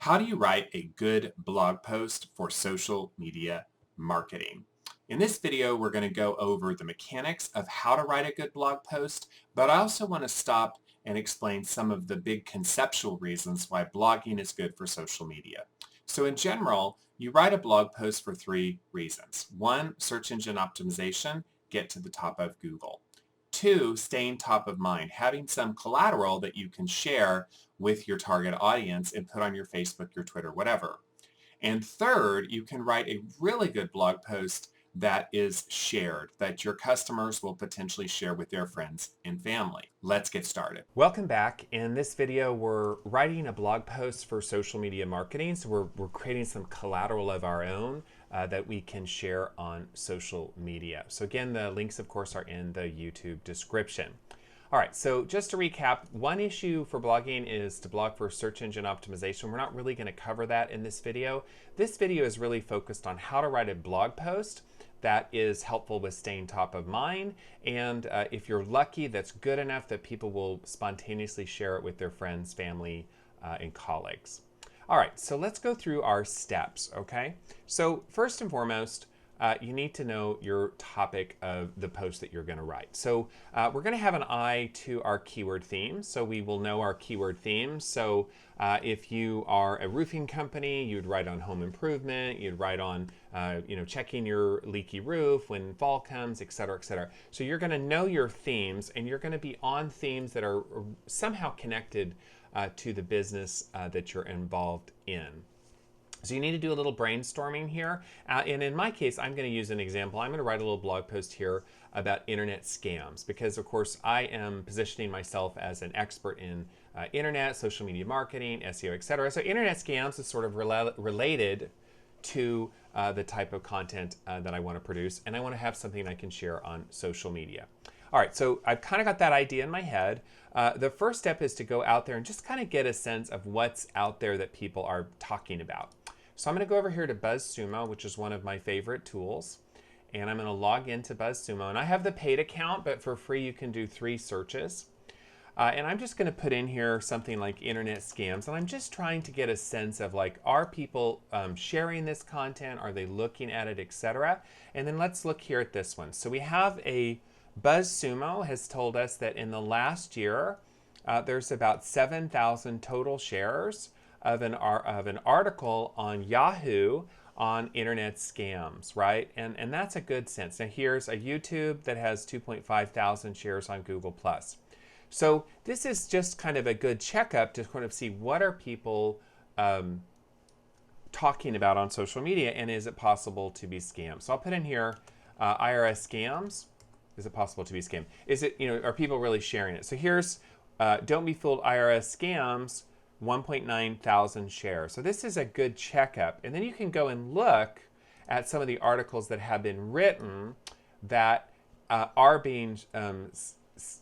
How do you write a good blog post for social media marketing? In this video, we're going to go over the mechanics of how to write a good blog post, but I also want to stop and explain some of the big conceptual reasons why blogging is good for social media. So in general, you write a blog post for three reasons. One, search engine optimization, get to the top of Google. Two, staying top of mind, having some collateral that you can share with your target audience and put on your Facebook, your Twitter, whatever. And third, you can write a really good blog post that is shared, that your customers will potentially share with their friends and family. Let's get started. Welcome back. In this video, we're writing a blog post for social media marketing. So we're creating some collateral of our own that we can share on social media. So again, the links, of course, are in the YouTube description. All right, so just to recap, one issue for blogging is to blog for search engine optimization. We're not really going to cover that in this video. This video is really focused on how to write a blog post that is helpful with staying top of mind. And if you're lucky, that's good enough that people will spontaneously share it with their friends, family, and colleagues. All right, so let's go through our steps, okay? So first and foremost, you need to know your topic of the post that you're going to write. So we're going to have an eye to our keyword themes. So we will know our keyword themes. So if you are a roofing company, you'd write on home improvement. You'd write on, checking your leaky roof when fall comes, et cetera, et cetera. So you're going to know your themes, and you're going to be on themes that are somehow connected to the business that you're involved in. So you need to do a little brainstorming here. And in my case, I'm going to use an example. I'm going to write a little blog post here about internet scams because, of course, I am positioning myself as an expert in internet, social media marketing, SEO, etc. So internet scams is sort of related to the type of content that I want to produce. And I want to have something I can share on social media. All right, so I've kind of got that idea in my head. The first step is to go out there and just kind of get a sense of what's out there that people are talking about. So I'm going to go over here to BuzzSumo, which is one of my favorite tools. And I'm going to log into BuzzSumo. And I have the paid account, but for free you can do 3 searches. And I'm just going to put in here something like internet scams. And I'm just trying to get a sense of like, are people sharing this content? Are they looking at it, etc.? And then let's look here at this one. So we have a BuzzSumo has told us that in the last year, there's about 7,000 total shares of an article on Yahoo on internet scams, right? And that's a good sense. Now here's a YouTube that has 2.5 thousand shares on Google+. So this is just kind of a good checkup to kind of see what are people talking about on social media, and is it possible to be scammed? So I'll put in here IRS scams. Is it possible to be scammed? Is it, are people really sharing it? So here's don't be fooled IRS scams, 1.9 thousand shares. So this is a good checkup. And then you can go and look at some of the articles that have been written that are being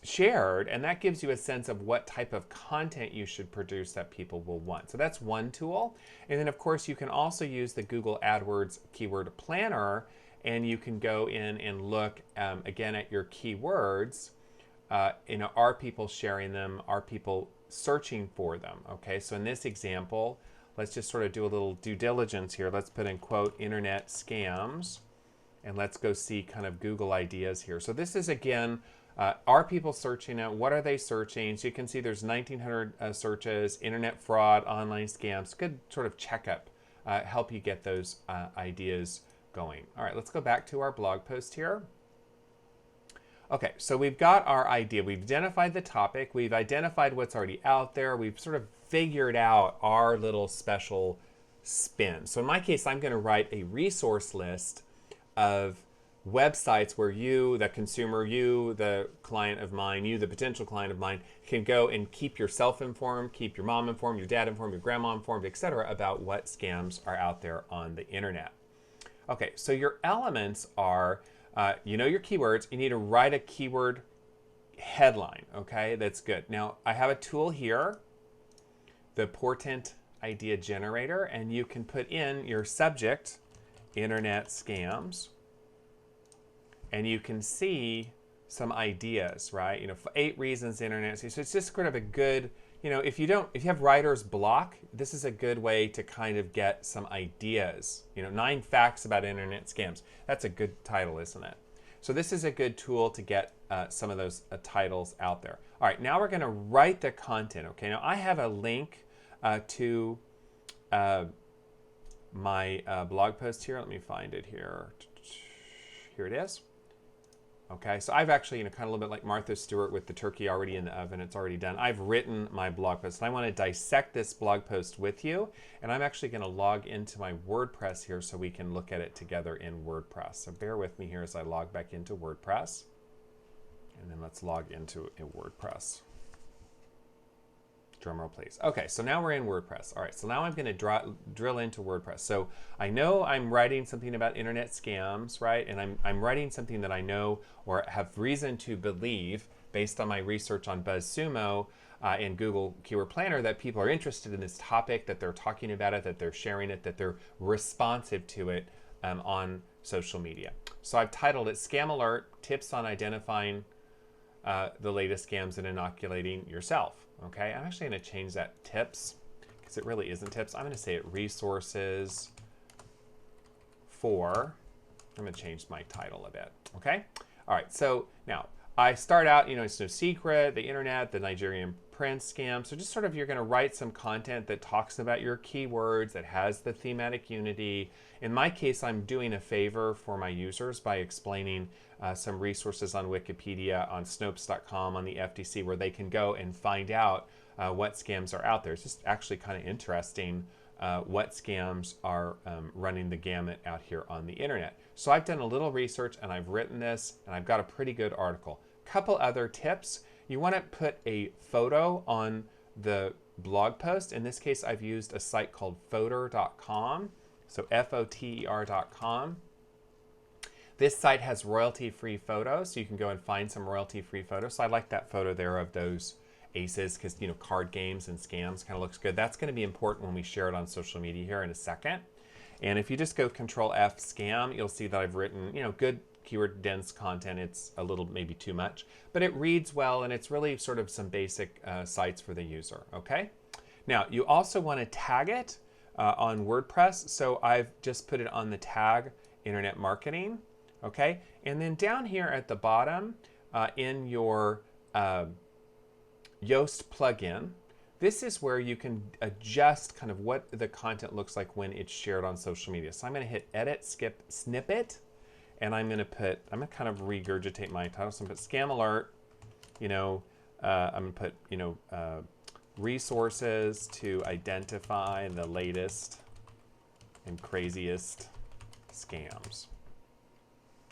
shared, and that gives you a sense of what type of content you should produce that people will want. So that's one tool. And then of course you can also use the Google AdWords Keyword Planner, and you can go in and look again at your keywords. Are people sharing them? Are people searching for them? Okay, so in this example, let's just sort of do a little due diligence here. Let's put in quote internet scams, and let's go see kind of Google ideas here. So this is again, are people searching it? What are they searching? So you can see there's 1,900 searches, internet fraud, online scams. Good sort of checkup, help you get those ideas going. All right, let's go back to our blog post here. Okay, so we've got our idea. We've identified the topic. We've identified what's already out there. We've sort of figured out our little special spin. So in my case, I'm going to write a resource list of websites where you, the consumer, you, the client of mine, you, the potential client of mine, can go and keep yourself informed, keep your mom informed, your dad informed, your grandma informed, etc., about what scams are out there on the internet. Okay, so your elements are your keywords. You need to write a keyword headline, okay? That's good. Now, I have a tool here, the Portent Idea Generator, and you can put in your subject, internet scams, and you can see some ideas, right? 8 reasons the internet. So it's just sort of a good if you have writer's block, this is a good way to kind of get some ideas. 9 facts about internet scams. That's a good title, isn't it? So this is a good tool to get some of those titles out there. All right, now we're going to write the content. Okay, now I have a link to my blog post here. Let me find it here. Here it is. Okay, so I've actually, kind of a little bit like Martha Stewart with the turkey already in the oven, it's already done. I've written my blog post, and I want to dissect this blog post with you, and I'm actually going to log into my WordPress here so we can look at it together in WordPress. So bear with me here as I log back into WordPress, and then let's log into a WordPress. Drumroll, please. Okay, so now we're in WordPress. All right, so now I'm going to drill into WordPress. So I know I'm writing something about internet scams, right? And I'm writing something that I know or have reason to believe, based on my research on BuzzSumo and Google Keyword Planner, that people are interested in this topic, that they're talking about it, that they're sharing it, that they're responsive to it on social media. So I've titled it Scam Alert, Tips on Identifying the Latest Scams and Inoculating Yourself. Okay, I'm actually going to change that tips, because it really isn't tips. I'm going to say it resources for, I'm going to change my title a bit. Okay, all right, so now I start out, it's no secret, the internet, the Nigerian prince scam. So just sort of, you're going to write some content that talks about your keywords, that has the thematic unity. In my case, I'm doing a favor for my users by explaining some resources on Wikipedia, on Snopes.com, on the FTC, where they can go and find out what scams are out there. It's just actually kind of interesting what scams are running the gamut out here on the internet. So I've done a little research, and I've written this, and I've got a pretty good article. Couple other tips. You want to put a photo on the blog post. In this case, I've used a site called Foter.com. So Foter.com. This site has royalty-free photos, so you can go and find some royalty-free photos. So I like that photo there of those aces, because card games and scams kind of looks good. That's going to be important when we share it on social media here in a second. And if you just go Control F scam, you'll see that I've written good keyword dense content. It's a little maybe too much, but it reads well, and it's really sort of some basic sites for the user. Okay. Now you also want to tag it on WordPress. So I've just put it on the tag internet marketing. Okay, and then down here at the bottom in your Yoast plugin, this is where you can adjust kind of what the content looks like when it's shared on social media. So I'm going to hit Edit, Skip, Snippet, and I'm going to kind of regurgitate my title. So I'm going to put Scam Alert, I'm going to put, resources to identify the latest and craziest scams.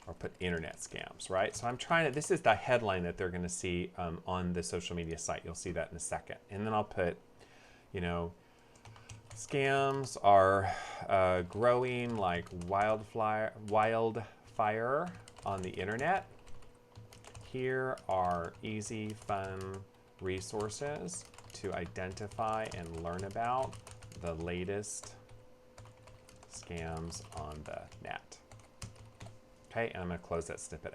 Or put internet scams, right? So I'm trying to, this is the headline that they're going to see on the social media site. You'll see that in a second. And then I'll put, scams are growing like wildfire on the internet. Here are easy, fun resources to identify and learn about the latest scams on the net. Okay, and I'm going to close that snippet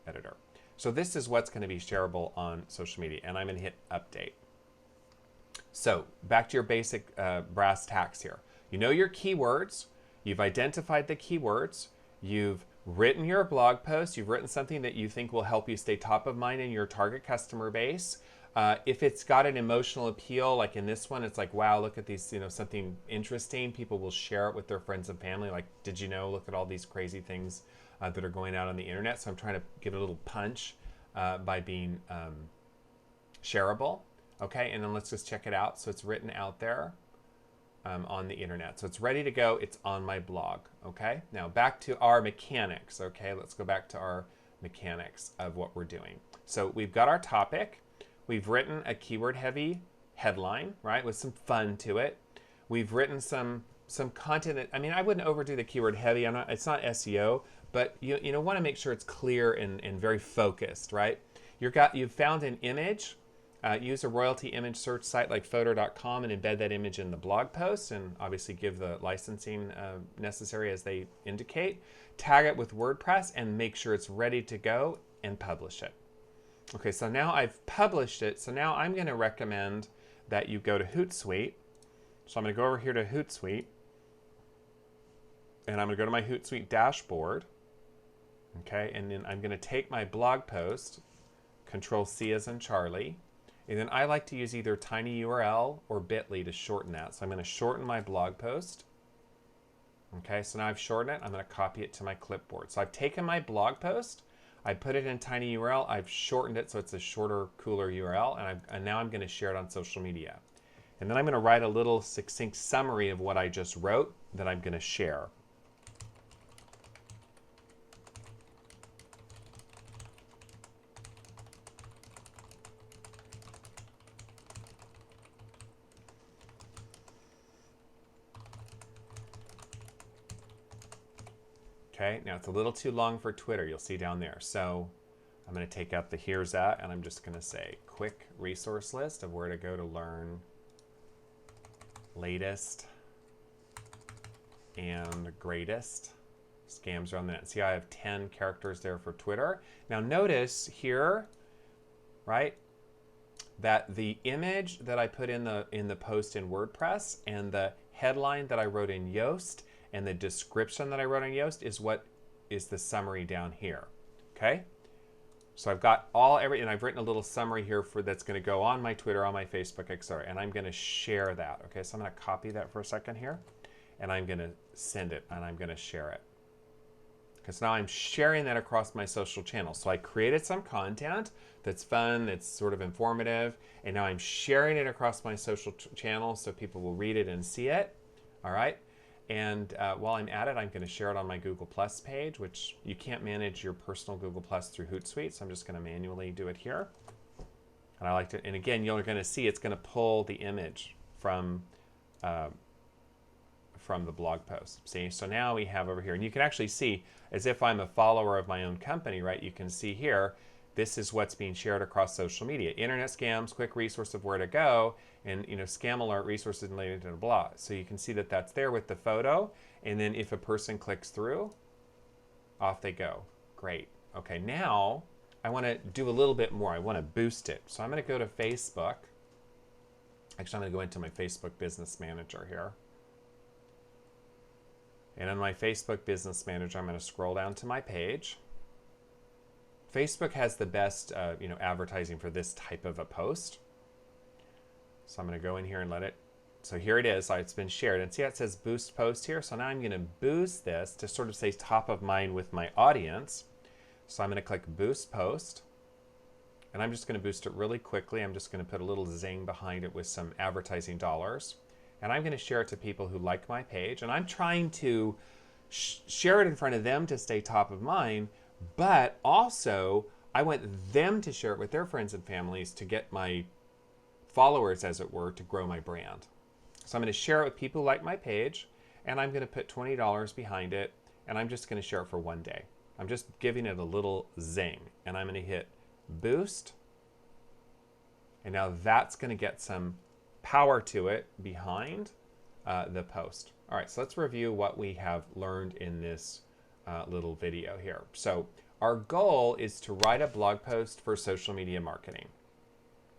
editor. So this is what's going to be shareable on social media, and I'm going to hit update. So back to your basic brass tacks here. You know your keywords. You've identified the keywords. You've written your blog post. You've written something that you think will help you stay top of mind in your target customer base. If it's got an emotional appeal, like in this one, it's like, wow, look at these, something interesting. People will share it with their friends and family. Like, did you know, look at all these crazy things that are going out on the internet. So I'm trying to give it a little punch by being shareable. Okay, and then let's just check it out. So it's written out there on the internet. So it's ready to go. It's on my blog. Okay, now back to our mechanics. Okay, let's go back to our mechanics of what we're doing. So we've got our topic. We've written a keyword-heavy headline, right, with some fun to it. We've written some content that, I wouldn't overdo the keyword heavy. It's not SEO, but you want to make sure it's clear and very focused, right? You've found an image. Use a royalty image search site like Foter.com and embed that image in the blog post, and obviously give the licensing necessary as they indicate. Tag it with WordPress and make sure it's ready to go and publish it. Okay, so now I've published it. So now I'm going to recommend that you go to Hootsuite. So I'm going to go over here to Hootsuite, and I'm going to go to my Hootsuite dashboard. Okay, and then I'm going to take my blog post, Control C as in Charlie, and then I like to use either tinyurl or bit.ly to shorten that. So I'm going to shorten my blog post. Okay, so now I've shortened it. I'm going to copy it to my clipboard. So I've taken my blog post, I put it in tinyurl, I've shortened it so it's a shorter, cooler URL, and now I'm going to share it on social media. And then I'm going to write a little succinct summary of what I just wrote that I'm going to share. Okay, now it's a little too long for Twitter, you'll see down there. So I'm going to take out the here's at, and I'm just going to say quick resource list of where to go to learn latest and greatest scams around the net. See, I have 10 characters there for Twitter. Now notice here, right, that the image that I put in the post in WordPress and the headline that I wrote in Yoast and the description that I wrote in Yoast is what is the summary down here. Okay? So I've got and I've written a little summary here for that's going to go on my Twitter, on my Facebook, etc. And I'm going to share that. Okay, so I'm going to copy that for a second here, and I'm going to send it, and I'm going to share it. Because now I'm sharing that across my social channels. So I created some content that's fun, that's sort of informative, and now I'm sharing it across my social channels so people will read it and see it. All right. And while I'm at it, I'm going to share it on my Google Plus page, which you can't manage your personal Google Plus through Hootsuite, so I'm just going to manually do it here. And I like to, and again, you're going to see it's going to pull the image from the blog post. See, so now we have over here, and you can actually see, as if I'm a follower of my own company, right? You can see here, this is what's being shared across social media. Internet scams, quick resource of where to go, and scam alert, resources related to the blog. So you can see that that's there with the photo, and then if a person clicks through, off they go. Great. Okay, now I want to do a little bit more. I want to boost it. So I'm going to go to Facebook. Actually, I'm going to go into my Facebook Business Manager here. And in my Facebook Business Manager, I'm going to scroll down to my page. Facebook has the best advertising for this type of a post. So I'm going to go in here and let it. So here it is. It's been shared. And see how it says boost post here? So now I'm going to boost this to sort of stay top of mind with my audience. So I'm going to click boost post. And I'm just going to boost it really quickly. I'm just going to put a little zing behind it with some advertising dollars. And I'm going to share it to people who like my page. And I'm trying to share it in front of them to stay top of mind. But also, I want them to share it with their friends and families to get my followers, as it were, to grow my brand. So I'm going to share it with people who like my page, and I'm going to put $20 behind it, and I'm just going to share it for one day. I'm just giving it a little zing, and I'm going to hit boost, and now that's going to get some power to it behind the post. All right, so let's review what we have learned in this little video here. So our goal is to write a blog post for social media marketing.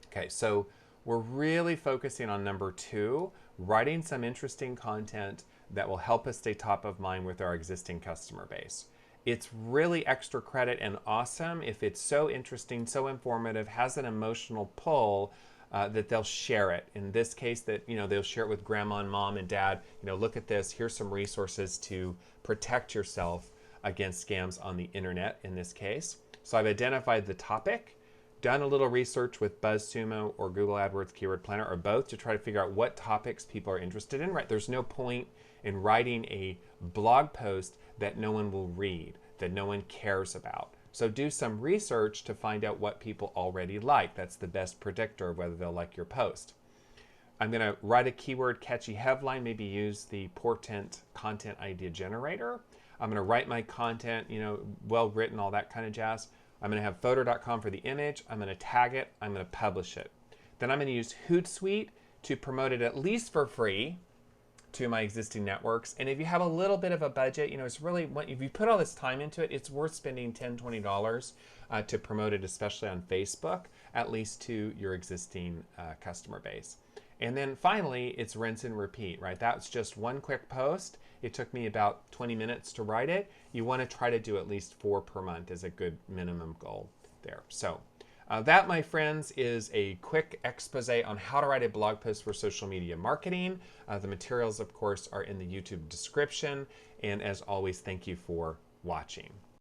Okay, so we're really focusing on number 2, writing some interesting content that will help us stay top of mind with our existing customer base. It's really extra credit and awesome if it's so interesting, so informative, has an emotional pull that they'll share it. In this case, that they'll share it with grandma and mom and dad. Look at this. Here's some resources to protect yourself against scams on the internet. In this case, so I've identified the topic, done a little research with BuzzSumo or Google AdWords Keyword Planner or both to try to figure out what topics people are interested in. Right? There's no point in writing a blog post that no one will read, that no one cares about. So do some research to find out what people already like. That's the best predictor of whether they'll like your post. I'm going to write a keyword catchy headline, maybe use the Portent content idea generator. I'm going to write my content, well written, all that kind of jazz. I'm going to have photo.com for the image. I'm going to tag it. I'm going to publish it. Then I'm going to use Hootsuite to promote it at least for free to my existing networks. And if you have a little bit of a budget, it's really, if you put all this time into it, it's worth spending $10, $20 to promote it, especially on Facebook, at least to your existing customer base. And then finally, it's rinse and repeat, right? That's just one quick post. It took me about 20 minutes to write it. You want to try to do at least 4 per month is a good minimum goal there. So that, my friends, is a quick expose on how to write a blog post for social media marketing. The materials, of course, are in the YouTube description. And as always, thank you for watching.